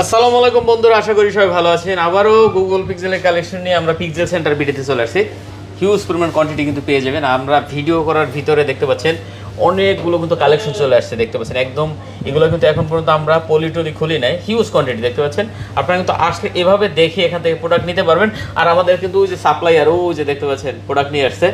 আসসালামু আলাইকুম বন্ধুরা, আশা করি সবাই ভালো আছেন। আবারও গুগল পিক্সেলের কালেকশন নিয়ে আমরা পিক্সেল সেন্টার বিডিতে চলে আসছি। হিউজ পরিমাণ কোয়ান্টিটি কিন্তু পেয়ে যাবেন। আমরা ভিডিও করার ভিতরে দেখতে পাচ্ছেন অনেকগুলো কিন্তু কালেকশন চলে আসছে, দেখতে পাচ্ছেন একদম। এগুলো কিন্তু এখন পর্যন্ত আমরা পলিটলি খুলি নাই, হিউজ কোয়ান্টিটি দেখতে পাচ্ছেন। আপনারা কিন্তু আসলে এভাবে দেখে এখান থেকে প্রোডাক্ট নিতে পারবেন। আর আমাদের কিন্তু ওই যে সাপ্লাইয়ার, ওই যে দেখতে পাচ্ছেন প্রোডাক্ট নিয়ে আসছে।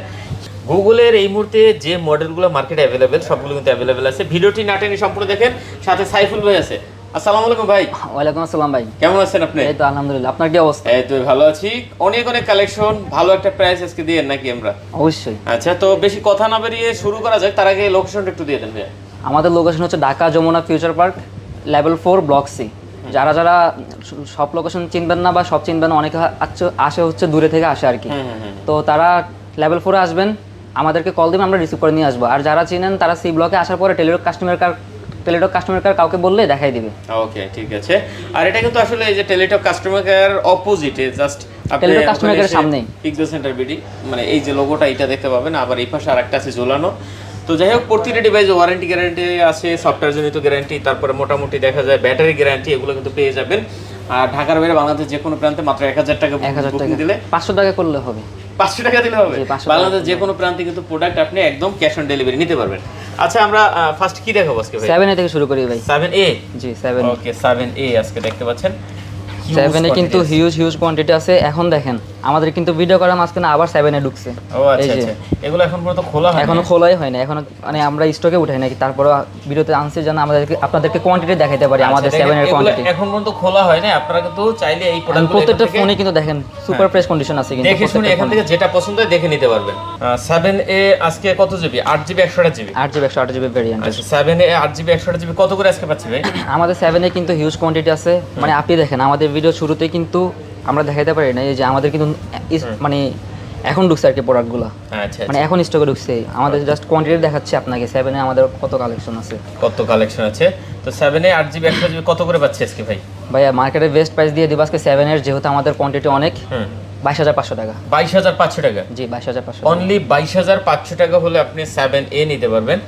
গুগলের এই মুহূর্তে যে মডেলগুলো মার্কেটে অ্যাভেলেবেল সবগুলো কিন্তু অ্যাভেলেবেল আছে। ভিডিওটি না টেনে সম্পূর্ণ দেখেন। সাথে সাইফুল ভাই আছে। আসসালামু আলাইকুম ভাই। ওয়ালাইকুম আসসালাম ভাই, কেমন আছেন আপনি? এই তো আলহামদুলিল্লাহ। আপনার কি অবস্থা? এই তো ভালো আছি। অনেক অনেক কালেকশন, ভালো একটা প্রাইস আজকে দিয়ে নাকি আমরা? অবশ্যই। আচ্ছা, তো বেশি কথা না বেরিয়ে শুরু করা যাক। তার আগে লোকেশনটা একটু দিয়ে দেন ভাই। আমাদের লোকেশন হচ্ছে Dhaka Jamuna future park, level 4 block C. যারা যারা সব লোকেশন চিনবেন না বা সব চিনবেন না, অনেকে আসে হচ্ছে দূরে থেকে আসে আর কি। তো তারা লেভেল 4 আসবেন, আমাদেরকে কল দিবেন, আমরা রিসিভ করে নিয়ে আসবো। আর যারা চিনেন তারা সি ব্লকে আসার পরে টেলিটক কাস্টমার কেয়ার কাউকে বললে দেখাই দিবে। ওকে, ঠিক আছে। আর এটা কিন্তু আসলে এই যে টেলিটক কাস্টমার কেয়ার অপোজিটে, জাস্ট টেলিটক কাস্টমার কেয়ারের সামনেই পিক্সেল সেন্টার বিডি, মানে এই যে লোগোটা এটা দেখতে পাবেন। আবার এই পাশে আরেকটা আছে ঝোলানো। তো যাই হোক, প্রতিটা ডিভাইসে ওয়ারেন্টি গ্যারান্টি আছে, সফটওয়্যার জনিত গ্যারান্টি, তারপরে মোটামুটি দেখা যায় ব্যাটারি গ্যারান্টি, এগুলো কিন্তু পেয়ে যাবেন। আর ঢাকার বাইরে বাংলাদেশ যে কোনো প্রান্তে মাত্র 1000 টাকা বুকিং দিলে, 500 টাকা করলে হবে। 500 টাকা দিলে হবে। বাংলাদেশ যে কোনো প্রান্তে কিন্তু প্রোডাক্ট আপনি একদম ক্যাশ অন ডেলিভারি নিতে পারবেন। আচ্ছা, আমরা ফার্স্ট কি দেখাবো আজকে ভাই? 7A থেকে শুরু করি ভাই। 7A? জি 7। ওকে, 7A আজকে দেখতে পাচ্ছেন। 7A কিন্তু হিউজ কোয়ান্টিটি আছে। এখন দেখেন আমাদের কিন্তু ভিডিও করার মাঝখানে আবার 7A ঢুকছে। ও আচ্ছা আচ্ছা, এগুলো এখন পর্যন্ত খোলা হয়নি? এখনো খোলাই হয় না, এখনো মানে আমরা স্টকে উঠাই নাকি, তারপরে ভিডিওতে আনছি যেন আপনাদেরকে কোয়ান্টিটি দেখাইতে পারি। আমাদের 7 এর কোয়ান্টিটি এখন পর্যন্ত খোলা হয় না। আপনারা কিন্তু চাইলে এই প্রোডাক্টগুলো প্রত্যেকটা ফোনে কিন্তু দেখেন সুপার ফ্রেশ কন্ডিশন আছে, কিন্তু দেখে শুনে এখান থেকে যেটা পছন্দ হয় দেখে নিতে পারবেন। 7A আজকে কত GB? 8GB 128GB? 8GB 128GB variant. আচ্ছা, 7A 8GB 128GB কত করে আজকে পাচ্ছি ভাই? আমাদের 7A কিন্তু হিউজ কোয়ান্টিটি আছে। মানে আপনি দেখেন আমাদের ভিডিও শুরুতেই কিন্তু আমরা দেখাইতে পারি না, এই যে আমাদের কিন্তু মানে এখন ঢুকছে আর কি প্রোডাক্টগুলো। আচ্ছা, মানে এখন স্টকে ঢুকছে। আমাদের জাস্ট কোয়ান্টিটি দেখাচ্ছি আপনাকে। 7A আমাদের কত কালেকশন আছে, কত কালেকশন আছে। তো 7A 8GB 128GB কত করে পাচ্ছি আজকে ভাই? ভাইয়া মার্কেটে বেস্ট প্রাইস দিয়ে দিব আজকে 7 এর, যেহেতু আমাদের কোয়ান্টিটি অনেক। 22,500 টাকা। 22,500 টাকা? জি 22,500। অনলি 22,500 টাকা হলে আপনি 7A নিতে পারবেন।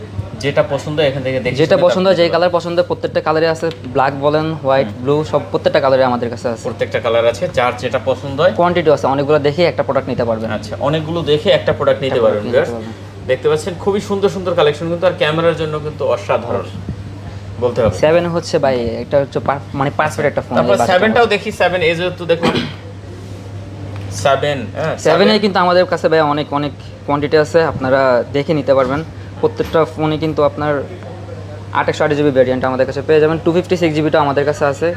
যেটা পছন্দ এখান থেকে দেখে, যেটা পছন্দ হয়, যে কালার পছন্দ, প্রত্যেকটা কালারে আছে। ব্ল্যাক বলেন, হোয়াইট, ব্লু, সব প্রত্যেকটা কালারে আমাদের কাছে আছে। প্রত্যেকটা কালার আছে, যার যেটা পছন্দ হয়। কোয়ান্টিটি আছে, অনেকগুলো দেখে একটা প্রোডাক্ট নিতে পারবেন। আচ্ছা, অনেকগুলো দেখে একটা প্রোডাক্ট নিতে পারবেন। দেখতে পাচ্ছেন খুবই সুন্দর সুন্দর কালেকশন কিন্তু, আর ক্যামেরার জন্য কিন্তু অসাধারণ বলতে হবে। 7 হচ্ছে ভাই একটা হচ্ছে মানে পারফেক্ট একটা ফোন। তারপর 7টাও দেখি। 7A যেহেতু দেখুন 7 কিন্তু আমাদের কাছে ভাই অনেক কোয়ান্টিটি আছে, আপনারা দেখে নিতে পারবেন। প্রত্যেকটা ফোনে কিন্তু আপনার 828GB ভেরিয়েন্ট আমাদের কাছে পেয়ে যাবেন। 256GBটা আমাদের কাছে আছে।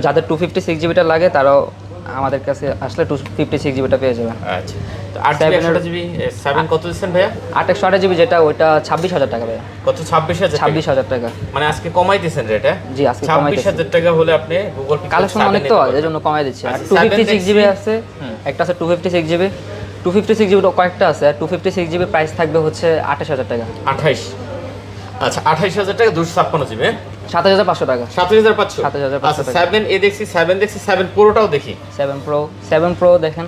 যাদের 256GBটা লাগে তারাও আমাদের কাছে আসলে 256GBটা পেয়ে যাবেন। আচ্ছা, তো 8GB 7 কত দিচ্ছেন ভাইয়া? 828GB যেটা, ওইটা 26,000 টাকা ভাইয়া। কত? 26,000 টাকা। মানে আজকে কমাই দিয়েছেন রেট? জি আজকে কমাই দিয়েছি। 26,000 টাকা হলে আপনি গুগল কালেকশন অনেক তো এজন্য কমাই দিচ্ছি। আর 256GB আছে, একটা আছে 256GB। 256GB কয়েকটা আছে। আর 256GB প্রাইস থাকবে হচ্ছে 28,000 টাকা। 28? আচ্ছা, 28,000 টাকা 256GB? 7,500 টাকা। 7,500? 7,500 আচ্ছা, 7A দেখছি, 7 দেখছি, 7 Proটাও দেখি। 7 Pro দেখেন,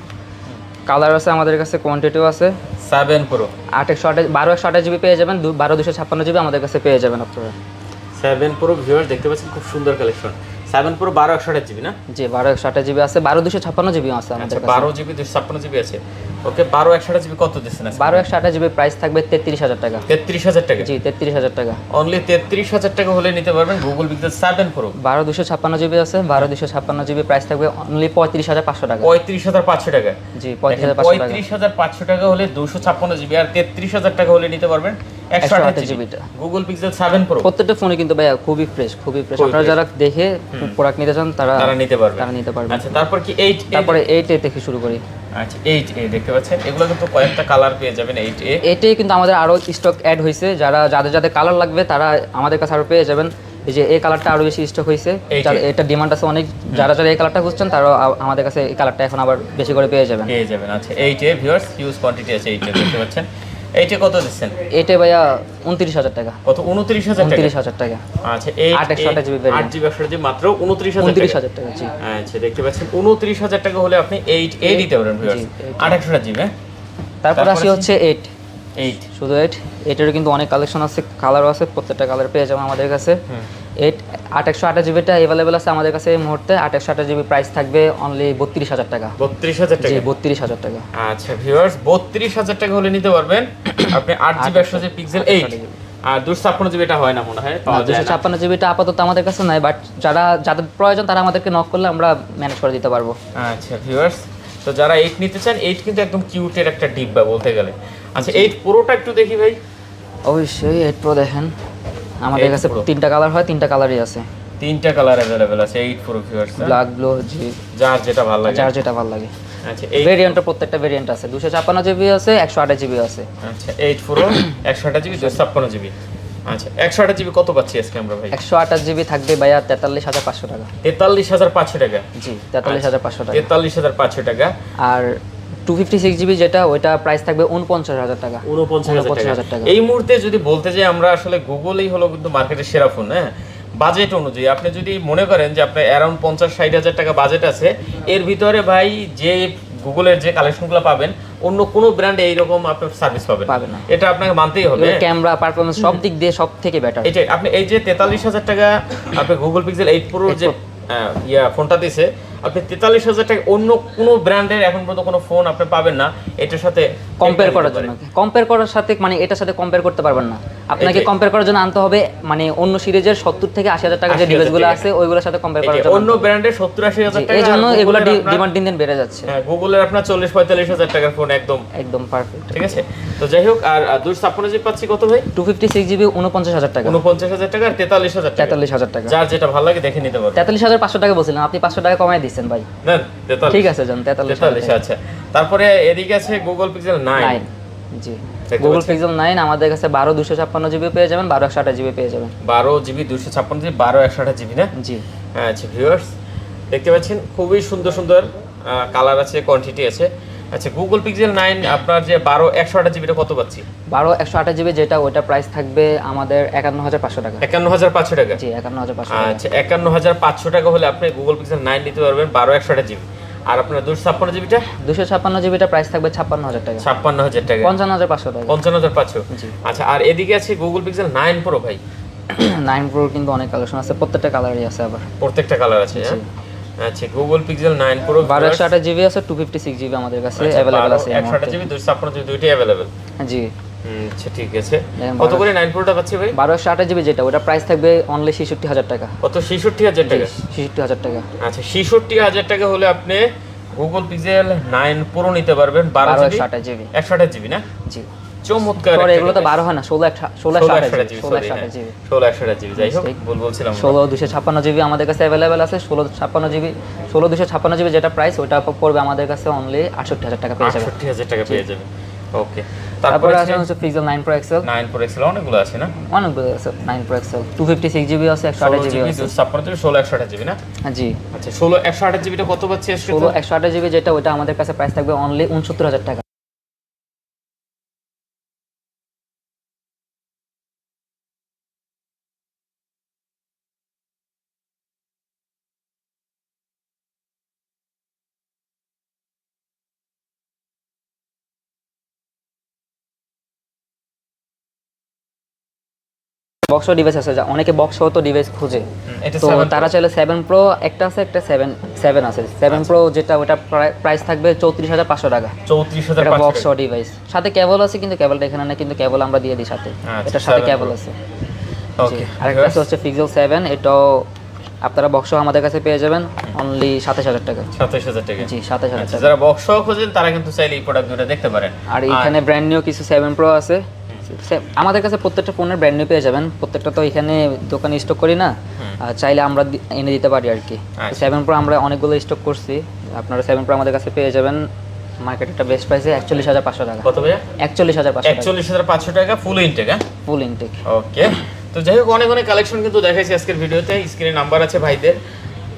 কালার আছে আমাদের কাছে, কোয়ান্টিটিও আছে। 7 Pro 12/128GB পেয়ে যাবেন। 12/256GB আমাদের কাছে পেয়ে যাবেন আপনারা। 7 Pro ভিউয়ার দেখতে পাচ্ছেন, খুব সুন্দর কালেকশন। 7 Pro 12/128GB না? জি 12/128GB আছে, 12/256GB আছে আমাদের কাছে। 12GB 256GB আছে। ওকে, 12/128GB কত দিচ্ছেন? 12/128GB প্রাইস থাকবে 33,000 টাকা। 33,000 টাকা? জি 33,000 টাকা। অনলি 33,000 টাকা হলে নিতে পারবেন গুগল পিক্সেল 7 Pro। 12/256GB আছে, 12/256GB প্রাইস থাকবে অনলি 35,500 টাকা। 35,500 টাকা? জি 35,500 টাকা। 35,500 টাকা হলে 256GB, আর 33,000 টাকা হলে নিতে পারবেন 128GB গুগল পিক্সেল 7 Pro। প্রত্যেকটা ফোনে কিন্তু ভাইয়া খুবই ফ্রেশ। আপনারা যারা দেখে প্রোডাক্ট নিতে চান তারা নিতে পারবেন। আচ্ছা, তারপর কি 8? তারপরে 8A থেকে শুরু করি। আচ্ছা, 8A দেখতে পাচ্ছেন, এগুলো কিন্তু কয়েকটা কালার পেয়ে যাবেন। 8A কিন্তু আমাদের আরো স্টক অ্যাড হয়েছে। যাদের কালার লাগবে তারা আমাদের কাছে আরো পেয়ে যাবেন। এই যে এই কালারটা আরো বেশি স্টক হয়েছে, এটা ডিমান্ড আছে অনেক। যারা এই কালারটা খুঁজছেন তারা আমাদের কাছে এই কালারটা এখন আবার বেশি করে পেয়ে যাবেন। আচ্ছা, 8A ভিউয়ার্স, হিউজ কোয়ান্টিটি আছে। 8A দেখতে পাচ্ছেন। 8A কত দিচ্ছেন? 8A ভাইয়া 29,000 টাকা। কত? 29,000 টাকা? আচ্ছা, 828GB 8GB মাত্র 29,000 টাকা। জি আচ্ছা, দেখতে পাচ্ছেন 29,000 টাকা হলে আপনি 8A দিতে পারেন ভিউয়ার্স, 828GB। তারপর আসি হচ্ছে 8 শুধু 8 এটারও কিন্তু অনেক কালেকশন আছে, কালারও আছে। প্রত্যেকটা কালার পেয়ে যাবেন আমাদের কাছে। 8 8/128 অ্যাভেলেবেল আছে আমাদের কাছে এই মুহূর্তে। 8/128 প্রাইস থাকবে অনলি 32,000 টাকা। 32,000 জি, টাকা? 32,000 টাকা। আচ্ছা ভিউয়ার্স, 32,000 টাকা হলে নিতে পারবেন আপনি 8GB 128GB পিক্সেল 8। আর 256GB এটা হয় না মনে হয়, পাওয়া যায় না। 256GBটা আপাতত আমাদের কাছে নাই, বাট যাদের প্রয়োজন তারা আমাদেরকে নক করলে আমরা ম্যানেজ করে দিতে পারবো। আচ্ছা ভিউয়ার্স, তো যারা 8 নিতে চান, 8 কিন্তু একদম কিউটের একটা ডিব্বা বলতে গেলে। আচ্ছা 8 প্রোটা একটু দেখি ভাই। অবশ্যই 8 প্রো দেখেন, আমাদের 8 কাছে Pro 3টা কালার হয়, 3টা কালারই আছে। 3টা কালার अवेलेबल আছে 8 প্রো ভিউয়ার্স। ব্ল্যাক, ব্লু, জি, যার যেটা ভালো লাগে। যার যেটা ভালো লাগে। আচ্ছা এই ভেরিয়েন্টের প্রত্যেকটা ভেরিয়েন্ট আছে, 256GB আছে, 128GB আছে। আচ্ছা 8 প্রো 128GB 256GB। আচ্ছা 128GB কত পাচ্ছি আজকে আমরা ভাই? 128GB থাকবে ভাইয়া 43,500 টাকা। 43,500 টাকা? জি, 43,500 টাকা। 43,500 টাকা। আর 256GB যেটা, ওইটা প্রাইস থাকবে 49,000 টাকা। 49,000 টাকা। এই মুহূর্তে যদি বলতে যাই আমরা, আসলে গুগলই হলো কিন্তু মার্কেটের সেরা ফোন। হ্যাঁ, বাজেট অনুযায়ী আপনি যদি মনে করেন যে আপনার অ্যারাউন্ড 50-60 হাজার টাকা বাজেট আছে, এর ভিতরে ভাই যে গুগলের যে কালেকশনগুলো পাবেন অন্য কোনো ব্র্যান্ডে এইরকম আপনার সার্ভিস পাবেন না। এটা আপনাকে মানতেই হবে। ক্যামেরা, পারফরম্যান্স সব দিক দিয়ে সব থেকে বেটার। এটাই আপনি এই যে 43,000 টাকা আপনি গুগল পিক্সেল 8 প্রো যে ফোনটা দিছে, আপনি 43,000 টাকা অন্য কোনো ব্র্যান্ডের এখন পর্যন্ত কোনো ফোন আপনি পাবেন না এটার সাথে কম্পেয়ার করার জন্য। কম্পেয়ার করার সাথে মানে এটার সাথে কম্পেয়ার করতে পারবেন না। আপনাকে কম্পেয়ার করার জন্য আনতে হবে মানে অন্য সিরিজের 70 থেকে 80,000 টাকার যে ডিভাইসগুলো আছে ওইগুলোর সাথে কম্পেয়ার করার জন্য। অন্য ব্র্যান্ডের 70-80,000 টাকা, এই জন্য এগুলা ডিমান্ড দিন দিন বেড়ে যাচ্ছে। হ্যাঁ, গুগলের আপনার 40-45,000 টাকার ফোন একদম পারফেক্ট। ঠিক আছে। তো যাই হোক, আর 256GB পাচ্ছি কত ভাই? 256GB 49,000 টাকা। 49,000 টাকা আর 43,000 টাকা। 43,000 টাকা। যার যেটা ভালো লাগে দেখে নিতে পারবেন। 43,500 টাকা বলছিলেন, আপনি 500 টাকা কমায় দিচ্ছেন ভাই। না 43। ঠিক আছে জান, 43,000। আচ্ছা, তারপরে এদিকে আছে গুগল পিক্সেল 9। জি, গুগল পিক্সেল 9 আমাদের কাছে 12/256GB পেয়ে যাবেন, 12/128GB পেয়ে যাবেন। 12GB 256GB 12/128GB না? জি। আচ্ছা ভিউয়ার্স, দেখতে পাচ্ছেন খুবই সুন্দর সুন্দর কালার আছে, কোয়ান্টিটি আছে। আচ্ছা গুগল পিক্সেল 9 আপনার যে 12/128GB টা কত পাচ্ছি? 12/128GB যেটা, ওইটা প্রাইস থাকবে আমাদের 51,500 টাকা। 51,500 টাকা? জি, 51,500 টাকা। আচ্ছা 51,500 টাকা হলে আপনি গুগল পিক্সেল 9 নিতে পারবেন 12/128GB। আর আপনার 256GB টা? 256GB টা প্রাইস থাকবে 56,000 টাকা। 56,000 টাকা? 55,500 টাকা। 55,500। জি। আচ্ছা আর এদিকে আছে গুগল পিক্সেল 9 প্রো ভাই। 9 প্রো কিন্তু অনেক কালেকশন আছে, প্রত্যেকটা কালারই আছে আবার। প্রত্যেকটা কালার আছে? হ্যাঁ। আচ্ছা গুগল পিক্সেল 9 প্রো 12/128GB আছে, 256GB আমাদের কাছে अवेलेबल আছে। 128GB 256GB দুইটাই अवेलेबल। জি। আচ্ছা ঠিক আছে। কত করে 9 প্রোটা পাচ্ছি ভাই? 12/128GB যেটা, ওটা প্রাইস থাকবে অনলি 66,000 টাকা। কত? 66,000 টাকা? 66,000 টাকা। আচ্ছা 66,000 টাকা হলে আপনি গুগল পিক্সেল 9 প্রো নিতে পারবেন 12/128GB। 128GB না? জি। চমৎকার। পরে এগুলো তো 12 হয় না, 16/128GB। 16/128GB। যাই হোক বলছিলাম 16/256GB আমাদের কাছে अवेलेबल আছে। 16/256GB যেটা প্রাইস, ওটা পড়বে আমাদের কাছে অনলি 68,000 টাকা পেয়ে যাবেন। 68,000 টাকা পেয়ে যাবেন। ওকে। তারপরে আছে হচ্ছে pixel 9 Pro XL। 9 Pro XL অনেকগুলো আছে না? অনেকগুলো আছে 9 Pro XL। 256GB আছে, 128GB আছে। 256GB 16/128GB না? জি। আচ্ছা 16/128GB টা কত পাচ্ছি আজকে? 16/128GB যেটা, ওটা আমাদের কাছে প্রাইস থাকবে অনলি 69,000 টাকা। বক্স ডিভাইস আছে, অনেকে বক্স তো ডিভাইস খুঁজে, এটা তো 7 তারা চাইলে 7 Pro একটা আছে, একটা 7 আছে। 7 Pro যেটা, ওটা প্রাইস থাকবে 34,500 টাকা। 34,500 বক্স ডিভাইস, সাথে কেবল আছে, কিন্তু কেবলটা এখানে না, কিন্তু কেবল আমরা দিয়ে দিই সাথে। এটার সাথে কেবল আছে। ওকে। আরেকটা হচ্ছে পিক্সেল 7, এটাও আপনারা বক্স আমাদের কাছে পেয়ে যাবেন অনলি 27,000 টাকা। 27,000 টাকা? জি, 27,000 টাকা। যারা বক্স খোঁজেন তারা কিন্তু চাইলে এই প্রোডাক্ট দুটো দেখতে পারেন। আর এখানে ব্র্যান্ড নিউ কিছু 7 Pro আছে। আমাদের কাছে প্রত্যেকটা ফোনের ব্র্যান্ড নিউ পেয়ে যাবেন, প্রত্যেকটা তো এখানে দোকানে স্টক করি না, চাইলে আমরা এনে দিতে পারি আর কি। 7 Pro আমরা অনেকগুলো স্টক করছি, আপনারা 7 Pro আমাদের কাছে পেয়ে যাবেন মার্কেটে একটা বেস্ট প্রাইসে 41,500 টাকা। কত ভাইয়া? 41,500 টাকা ফুল ইনটেক? হ্যাঁ, ফুল ইনটেক। ওকে। তো যাই হোক, অনেক অনেক কালেকশন কিন্তু দেখাইছি আজকের ভিডিওতে। স্ক্রিনে নাম্বার আছে ভাইদের,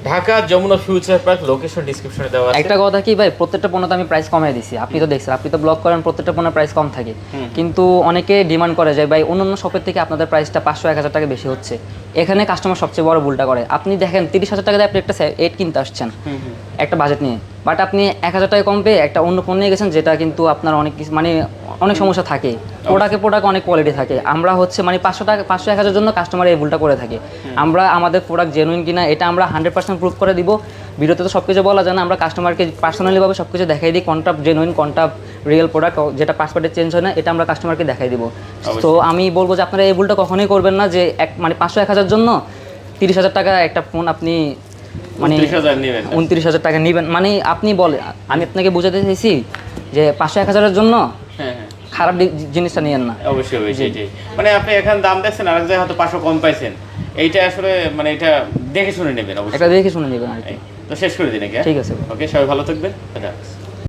Dhaka Jamuna future park, location ডেসক্রিপশনে দেওয়া আছে। একটা কথা কি ভাই, প্রত্যেকটা পণ্যতে আমি প্রাইস কমিয়ে দিছি, আপনি তো দেখছেন, আপনি তো ব্লগ করেন, প্রত্যেকটা পণ্যের প্রাইস কম থাকে, কিন্তু অনেকে ডিমান্ড করে যে ভাই অন্যান্য শপের থেকে আপনাদের প্রাইসটা 500-1000 টাকা বেশি হচ্ছে। এখানে কাস্টমার সবচেয়ে বড় ভুলটা করে, আপনি দেখেন 30,000 টাকা দিয়ে আপনি একটা 8 কিনতে আসছেন একটা বাজেট নিয়ে, বাট আপনি 1,000 টাকা কম পেয়ে একটা অন্য পণ্য নিয়ে গেছেন, যেটা কিন্তু আপনার অনেক কিছু মানে অনেক সমস্যা থাকে, প্রোডাক্ট অনেক কোয়ালিটি থাকে। আমরা হচ্ছে মানে 500 টাকা 500-1000 জন্য কাস্টমার এই ভুলটা করে থাকে। আমরা আমাদের প্রোডাক্ট জেনুইন কিনা এটা আমরা 100% প্রুফ করে দিব। ভিডিওতে তো সব কিছু বলা যায় না, আমরা কাস্টমারকে পার্সোনালিভাবে সব কিছু দেখাই দিই, কোনটা জেনুইন কোনটা রিয়েল প্রোডাক্ট, যেটা পাসপোর্টে চেঞ্জ হয় না, এটা আমরা কাস্টমারকে দেখাই দিব। তো আমি বলবো যে আপনারা এই ভুলটা কখনোই করবেন না, যে মানে 500-1000 জন্য 30,000 টাকা একটা ফোন আপনি মানে 29,000 টাকা নেবেন। মানে আপনি বলে, আমি আপনাকে বোঝাতে চাইছি যে 500-1000-এর জন্য খারাপ জিনিসটা নিয়েন না। অবশ্যই মানে আপনি এখানে দাম দেখছেন, আর এক জায়গায় হয়তো 500 কম পাইছেন, এইটা আসলে মানে এটা দেখে শুনে নেবেন। অবশ্যই এটা দেখে শুনে নেবেন আর কি। তো শেষ করে দিন নাকি? ঠিক আছে, ওকে, সবাই ভালো থাকবেন।